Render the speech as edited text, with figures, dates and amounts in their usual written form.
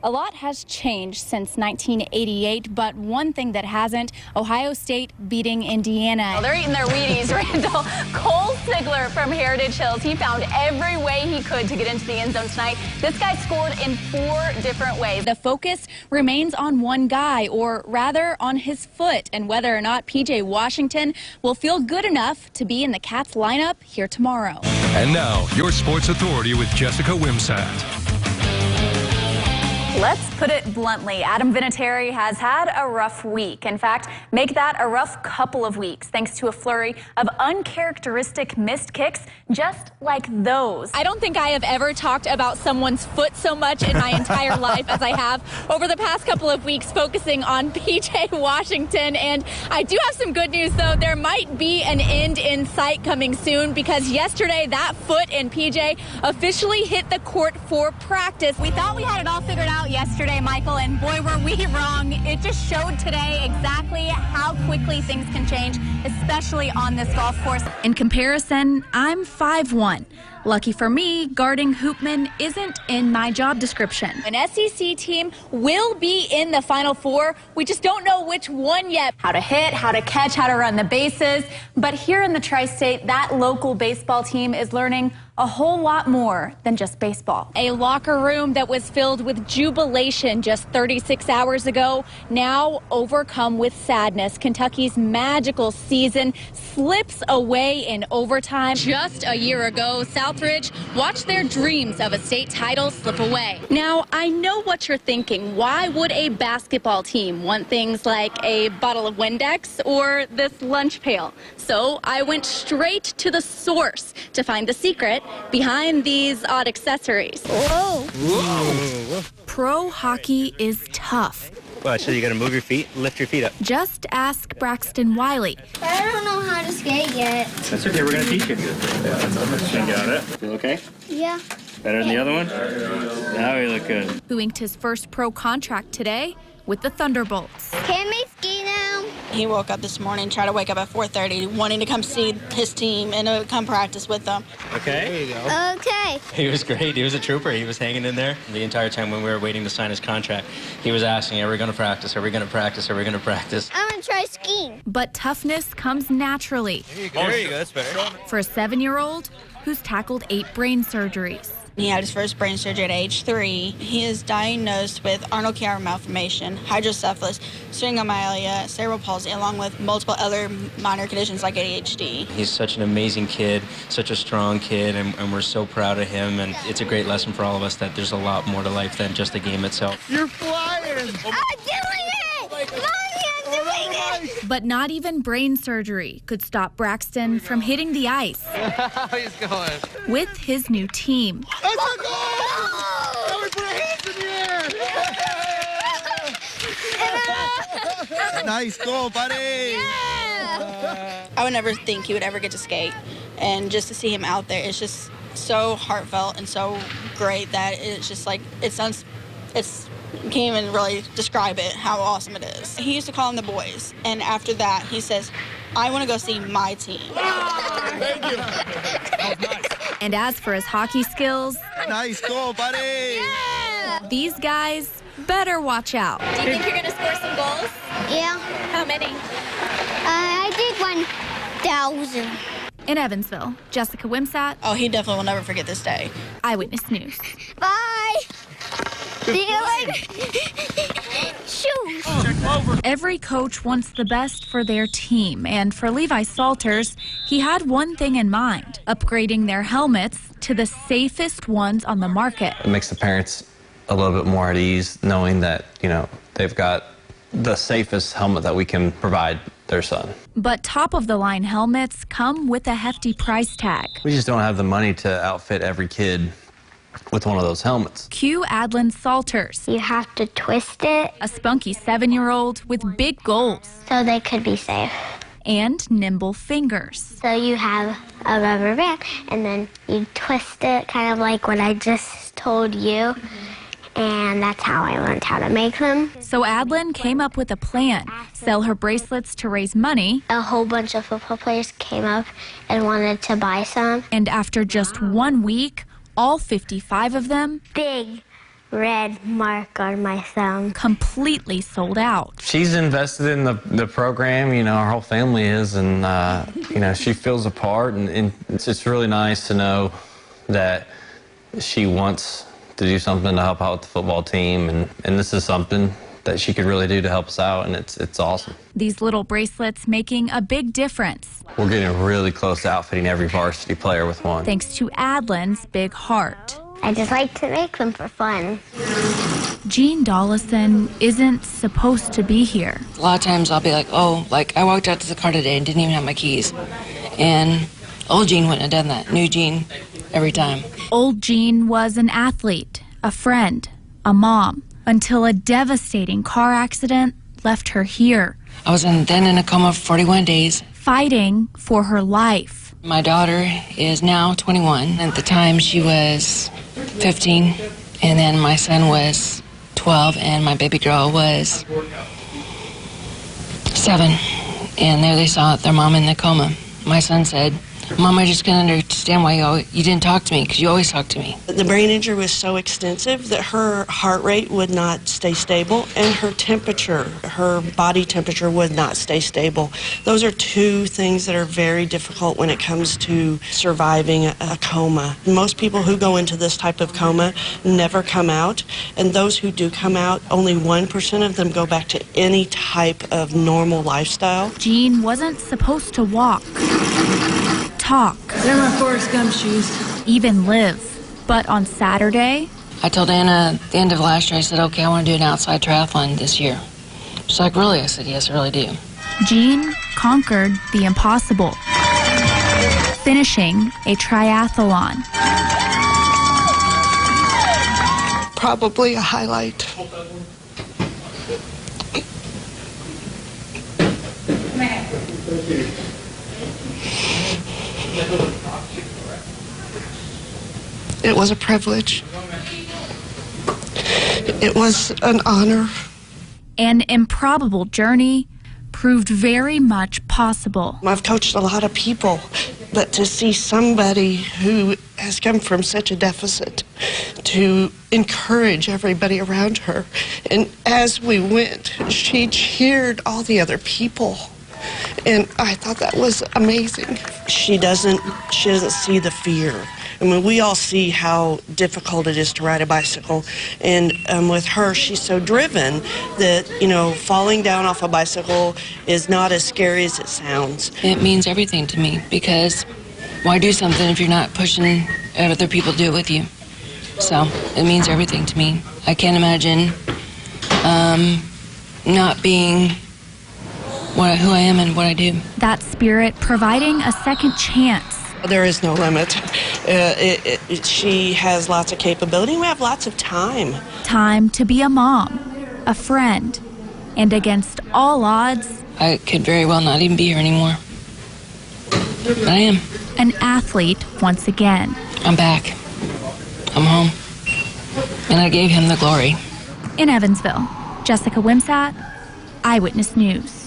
A lot has changed since 1988, but one thing that hasn't, Ohio State beating Indiana. Well, they're eating their Wheaties, Randall. Cole Sigler from Heritage Hills, he found every way he could to get into the end zone tonight. This guy scored in 4 different ways. The focus remains on one guy, or rather on his foot, and whether or not PJ Washington will feel good enough to be in the Cats lineup here tomorrow. And now, your sports authority with Jessica Wimsatt. Let's put it bluntly, Adam Vinatieri has had a rough week. In fact, make that a rough couple of weeks, thanks to a flurry of uncharacteristic missed kicks, just like those. I don't think I have ever talked about someone's foot so much in my entire life as I have over the past couple of weeks, focusing on PJ Washington. And I do have some good news, though. There might be an end in sight coming soon, because yesterday that foot and PJ officially hit the court for practice. We thought we had it all figured out yesterday, Michael, and boy, were we wrong. It just showed today exactly how quickly things can change, especially on this golf course. In comparison, I'm 5'1". Lucky for me, guarding hoopman isn't in my job description. An SEC team will be in the Final Four. We just don't know which one yet. How to hit, how to catch, how to run the bases. But here in the Tri-State, that local baseball team is learning a whole lot more than just baseball. A locker room that was filled with jubilation just 36 hours ago, now overcome with sadness. Kentucky's magical season slips away in overtime. Just a year ago, Southridge watched their dreams of a state title slip away. Now, I know what you're thinking. Why would a basketball team want things like a bottle of Windex or this lunch pail? So I went straight to the source to find the secret behind these odd accessories. Whoa. Whoa. Pro hockey is tough. Well, so you got to move your feet, lift your feet up. Just ask Braxton Wiley. I don't know how to skate yet. That's okay, we're going to teach you. You got it. Feel okay? Yeah. Better than the other one? Now you look good. Who inked his first pro contract today with the Thunderbolts. Can we ski now? He woke up this morning, tried to wake up at 4:30, wanting to come see his team and come practice with them. Okay. There you go. Okay. He was great. He was a trooper. He was hanging in there the entire time when we were waiting to sign his contract. He was asking, are we going to practice? Are we going to practice? Are we going to practice? I'm going to try skiing. But toughness comes naturally. There you go. There you go. That's better. For a 7-year-old who's tackled 8 brain surgeries. He had his first brain surgery at age 3. He is diagnosed with Arnold-Chiari malformation, hydrocephalus, syringomyelia, cerebral palsy, along with multiple other minor conditions like ADHD. He's such an amazing kid, such a strong kid, and we're so proud of him. And it's a great lesson for all of us that there's a lot more to life than just the game itself. You're flying! I'm doing it! Mommy, I'm doing it! But not even brain surgery could stop Braxton from hitting the ice. He's going. With his new team. That's a goal! Now we put our hands in the air! Nice goal, buddy! Yeah! I would never think he would ever get to skate. And just to see him out there, it's just so heartfelt and so great that it's just like, you can't even really describe it, how awesome it is. He used to call them the boys, and after that, he says, I want to go see my team. Thank you. That was nice. And as for his hockey skills, Nice goal, buddy. Yeah! these guys better watch out. Do you think you're going to score some goals? Yeah. How many? I did 1,000. In Evansville, Jessica Wimsatt, Oh, he definitely will never forget this day. Eyewitness News. Bye! Do you like shoes? Every coach wants the best for their team, and for Levi Salters, he had one thing in mind: upgrading their helmets to the safest ones on the market. It makes the parents a little bit more at ease knowing that, they've got the safest helmet that we can provide their son. But top-of-the-line helmets come with a hefty price tag. We just don't have the money to outfit every kid with one of those helmets. Cue Adlin Salters, You have to twist it a spunky 7-year-old with big goals so they could be safe. and nimble fingers. So you have a rubber band, and then you twist it, kind of like what I just told you. And that's how I learned how to make them. So Adlin came up with a plan: sell her bracelets to raise money. A whole bunch of football players came up and wanted to buy some. And after just 1 week, all 55 of them Big red mark on my thumb. Completely sold out. She's invested in the program, you know, our whole family is, and, you know, she feels a part, and it's really nice to know that she wants to do something to help out with the football team, and this is something that she could really do to help us out, and it's awesome. These little bracelets making a big difference. We're getting really close to outfitting every varsity player with one. Thanks to Adlin's big heart. I just like to make them for fun. Jean Dollison isn't supposed to be here. A lot of times I'll be like, oh, like I walked out to the car today and didn't even have my keys. And old Jean wouldn't have done that. New Jean, every time. Old Jean was an athlete, a friend, a mom, until a devastating car accident left her here. I was then in a coma for 41 days. Fighting for her life. My daughter is now 21. At the time, she was 15. And then my son was 12, and my baby girl was 7. And there they saw their mom in the coma. My son said, Mom, I just can't understand why you didn't talk to me, because you always talk to me. The brain injury was so extensive that her heart rate would not stay stable, and her temperature, her body temperature would not stay stable. Those are two things that are very difficult when it comes to surviving a coma. Most people who go into this type of coma never come out, and those who do come out, only 1% of them go back to any type of normal lifestyle. Jean wasn't supposed to walk, talk, They're my Forrest Gump shoes. even live. But on Saturday, I told Anna at the end of last year, I said, okay, I want to do an outside triathlon this year. She's like, really? I said, yes, I really do. Jean conquered the impossible, finishing a triathlon. Probably a highlight. It was a privilege. It was an honor. An improbable journey proved very much possible. I've coached a lot of people, but to see somebody who has come from such a deficit to encourage everybody around her. And as we went, she cheered all the other people. And I thought that was amazing. She doesn't see the fear. I mean, we all see how difficult it is to ride a bicycle, and with her, she's so driven that, you know, falling down off a bicycle is not as scary as it sounds. It means everything to me, because why do something if you're not pushing other people to do it with you? So it means everything to me. I can't imagine not being who I am and what I do. That spirit providing a second chance. There is no limit. She has lots of capability. We have lots of time. Time to be a mom, a friend, and against all odds, I could very well not even be here anymore. But I am. an athlete once again. I'm back. I'm home. And I gave him the glory. In Evansville, Jessica Wimsatt, Eyewitness News.